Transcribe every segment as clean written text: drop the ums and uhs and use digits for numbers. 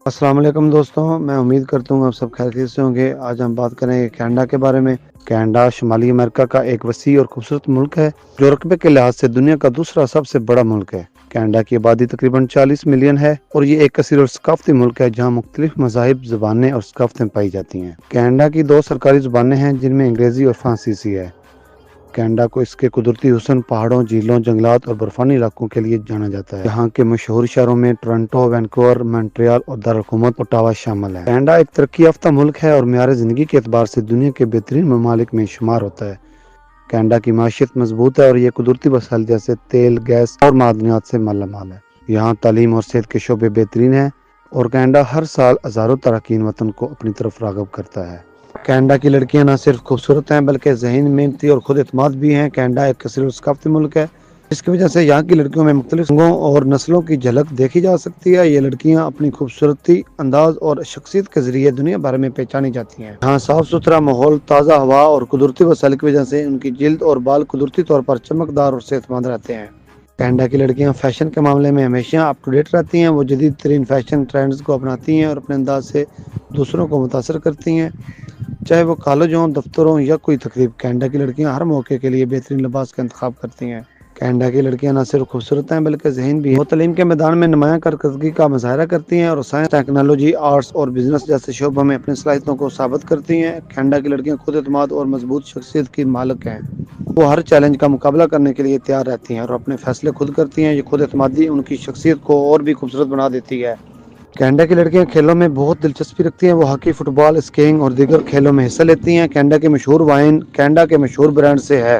السلام علیکم دوستوں، میں امید کرتا ہوں آپ سب خیریت سے ہوں گے۔ آج ہم بات کریں گے کینیڈا کے بارے میں۔ کینیڈا شمالی امریکہ کا ایک وسیع اور خوبصورت ملک ہے جو رقبے کے لحاظ سے دنیا کا دوسرا سب سے بڑا ملک ہے۔ کینیڈا کی آبادی تقریباً 40 ملین ہے اور یہ ایک کثیر اور ثقافتی ملک ہے جہاں مختلف مذاہب، زبانیں اور ثقافتیں پائی جاتی ہیں۔ کینیڈا کی 2 سرکاری زبانیں ہیں جن میں انگریزی اور فرانسیسی ہے۔ کینیڈا کو اس کے قدرتی حسن، پہاڑوں، جھیلوں، جنگلات اور برفانی علاقوں کے لیے جانا جاتا ہے۔ یہاں کے مشہور شہروں میں ٹورنٹو، وینکوور، مونٹریال اور دارالحکومت اوٹاوا شامل ہے۔ کینیڈا ایک ترقی یافتہ ملک ہے اور معیار زندگی کے اعتبار سے دنیا کے بہترین ممالک میں شمار ہوتا ہے۔ کینیڈا کی معیشت مضبوط ہے اور یہ قدرتی وسائل جیسے تیل، گیس اور معدنیات سے مالا مال ہے۔ یہاں تعلیم اور صحت کے شعبے بہترین ہیں اور کینیڈا ہر سال ہزاروں تارکین وطن کو اپنی طرف راغب کرتا ہے۔ کینیڈا کی لڑکیاں نہ صرف خوبصورت ہیں بلکہ ذہین، محنتی اور خود اعتماد بھی ہیں۔ کینیڈا ایک کثیر و ثقافتی ملک ہے جس کی وجہ سے یہاں کی لڑکیوں میں مختلف رنگوں اور نسلوں کی جھلک دیکھی جا سکتی ہے۔ یہ لڑکیاں اپنی خوبصورتی، انداز اور شخصیت کے ذریعے دنیا بھر میں پہچانی جاتی ہیں۔ یہاں صاف ستھرا ماحول، تازہ ہوا اور قدرتی وسائل کی وجہ سے ان کی جلد اور بال قدرتی طور پر چمکدار اور صحت مند رہتے ہیں۔ کینیڈا کی لڑکیاں فیشن کے معاملے میں ہمیشہ اپ ٹو ڈیٹ رہتی ہیں۔ وہ جدید ترین فیشن ٹرینڈز کو اپناتی ہیں اور اپنے انداز سے دوسروں کو متاثر کرتی ہیں، چاہے وہ کالج ہوں، دفتر ہوں یا کوئی تقریب۔ کینیڈا کی لڑکیاں ہر موقع کے لیے بہترین لباس کا انتخاب کرتی ہیں۔ کینیڈا کی لڑکیاں نہ صرف خوبصورت ہیں بلکہ ذہین بھی ہیں۔ وہ تعلیم کے میدان میں نمایاں کارکردگی کا مظاہرہ کرتی ہیں اور سائنس، ٹیکنالوجی، آرٹس اور بزنس جیسے شعبوں میں اپنی صلاحیتوں کو ثابت کرتی ہیں۔ کینیڈا کی لڑکیاں خود اعتماد اور مضبوط شخصیت کی مالک ہیں۔ وہ ہر چیلنج کا مقابلہ کرنے کے لیے تیار رہتی ہیں اور اپنے فیصلے خود کرتی ہیں۔ یہ خود اعتمادی ان کی شخصیت کو اور بھی خوبصورت بنا دیتی ہے۔ کینیڈا کی لڑکیاں کھیلوں میں بہت دلچسپی رکھتی ہیں۔ وہ ہاکی، فٹ بال، اسکیئنگ اور دیگر کھیلوں میں حصہ لیتی ہیں۔ کینیڈا کی مشہور وائن کینیڈا کے مشہور برانڈ سے ہے۔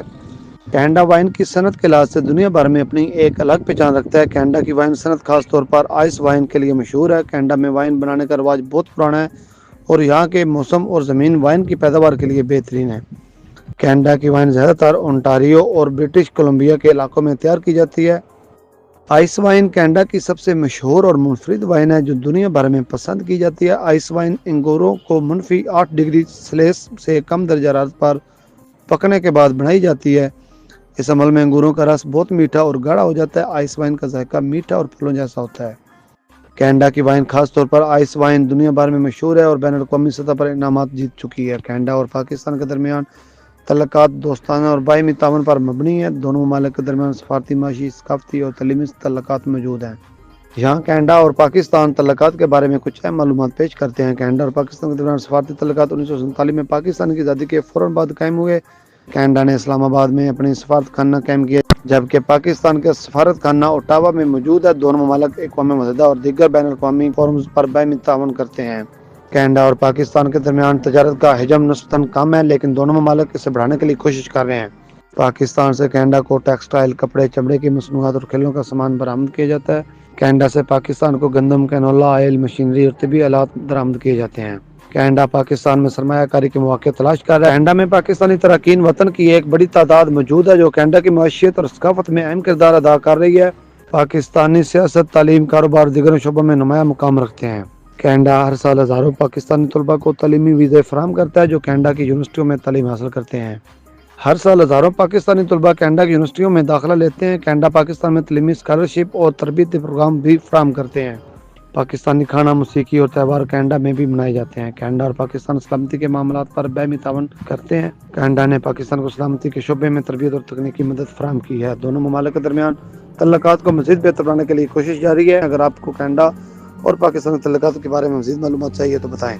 کینیڈا وائن کی صنعت کے لحاظ سے دنیا بھر میں اپنی ایک الگ پہچان رکھتا ہے۔ کینیڈا کی وائن صنعت خاص طور پر آئس وائن کے لیے مشہور ہے۔ کینیڈا میں وائن بنانے کا رواج بہت پرانا ہے اور یہاں کے موسم اور زمین وائن کی پیداوار کے لیے بہترین ہے۔ کینیڈا کی وائن زیادہ تر اونٹاریو اور برٹش کولمبیا کے علاقوں میں تیار کی جاتی ہے۔ آئس وائن کینیڈا کی سب سے مشہور اور منفرد وائن ہے جو دنیا بھر میں پسند کی جاتی ہے۔ آئس وائن انگوروں کو -8 ڈگری سیلسیس سے کم درجہ حرارت پر پکنے کے بعد بنائی جاتی ہے۔ اس عمل میں انگوروں کا رس بہت میٹھا اور گاڑھا ہو جاتا ہے۔ آئس وائن کا ذائقہ میٹھا اور پھلوں جیسا ہوتا ہے۔ کینیڈا کی وائن خاص طور پر آئس وائن دنیا بھر میں مشہور ہے اور بین الاقوامی سطح پر انعامات جیت چکی ہے۔ کینیڈا اور پاکستان کے درمیان تعلقات دوستانہ اور باہمی تعاون پر مبنی ہے۔ دونوں ممالک کے درمیان سفارتی، معاشی، ثقافتی اور تعلیمی تعلقات موجود ہیں۔ یہاں کینیڈا اور پاکستان تعلقات کے بارے میں کچھ اہم معلومات پیش کرتے ہیں۔ کینیڈا اور پاکستان کے درمیان سفارتی تعلقات 1947 میں پاکستان کی آزادی کے فوراً بعد قائم ہوئے۔ کینیڈا نے اسلام آباد میں اپنی سفارت خانہ قائم کیا جبکہ پاکستان کا سفارت خانہ اوٹاوا میں موجود ہے۔ دونوں ممالک اقوام متحدہ اور دیگر بین الاقوامی فورمز پر باہمی تعاون کرتے ہیں۔ کینیڈا اور پاکستان کے درمیان تجارت کا حجم نسبتاً کم ہے لیکن دونوں ممالک اسے بڑھانے کے لیے کوشش کر رہے ہیں۔ پاکستان سے کینیڈا کو ٹیکسٹائل، کپڑے، چمڑے کی مصنوعات اور کھیلوں کا سامان برآمد کیا جاتا ہے۔ کینیڈا سے پاکستان کو گندم، کینولا آئل، مشینری اور طبی آلات برآمد کیے جاتے ہیں۔ کینیڈا پاکستان میں سرمایہ کاری کے مواقع تلاش کر رہا ہے۔ کینیڈا میں پاکستانی تارکین وطن کی ایک بڑی تعداد موجود ہے جو کینیڈا کی معیشت اور ثقافت میں اہم کردار ادا کر رہی ہے۔ پاکستانی سیاست، تعلیم، کاروبار اور دیگر شعبوں میں نمایاں مقام رکھتے ہیں۔ کینیڈا ہر سال ہزاروں پاکستانی طلباء کو تعلیمی ویزے فراہم کرتا ہے جو کینیڈا کی یونیورسٹیوں میں تعلیم حاصل کرتے ہیں۔ ہر سال ہزاروں پاکستانی طلباء کینیڈا کی یونیورسٹیوں میں داخلہ لیتے ہیں۔ کینیڈا پاکستان میں تعلیمی اسکالرشپ اور تربیتی پروگرام بھی فراہم کرتے ہیں۔ پاکستانی کھانا، موسیقی اور تہوار کینیڈا میں بھی منائے جاتے ہیں۔ کینیڈا اور پاکستان سلامتی کے معاملات پر باہمی تعاون کرتے ہیں۔ کینیڈا نے پاکستان کو سلامتی کے شعبے میں تربیت اور تکنیکی مدد فراہم کی ہے۔ دونوں ممالک کے درمیان تعلقات کو مزید بہتر بنانے کے لیے کوشش جاری ہے۔ اگر آپ کو کینیڈا اور پاکستان کے تعلقات کے بارے میں مزید معلومات چاہیے تو بتائیں۔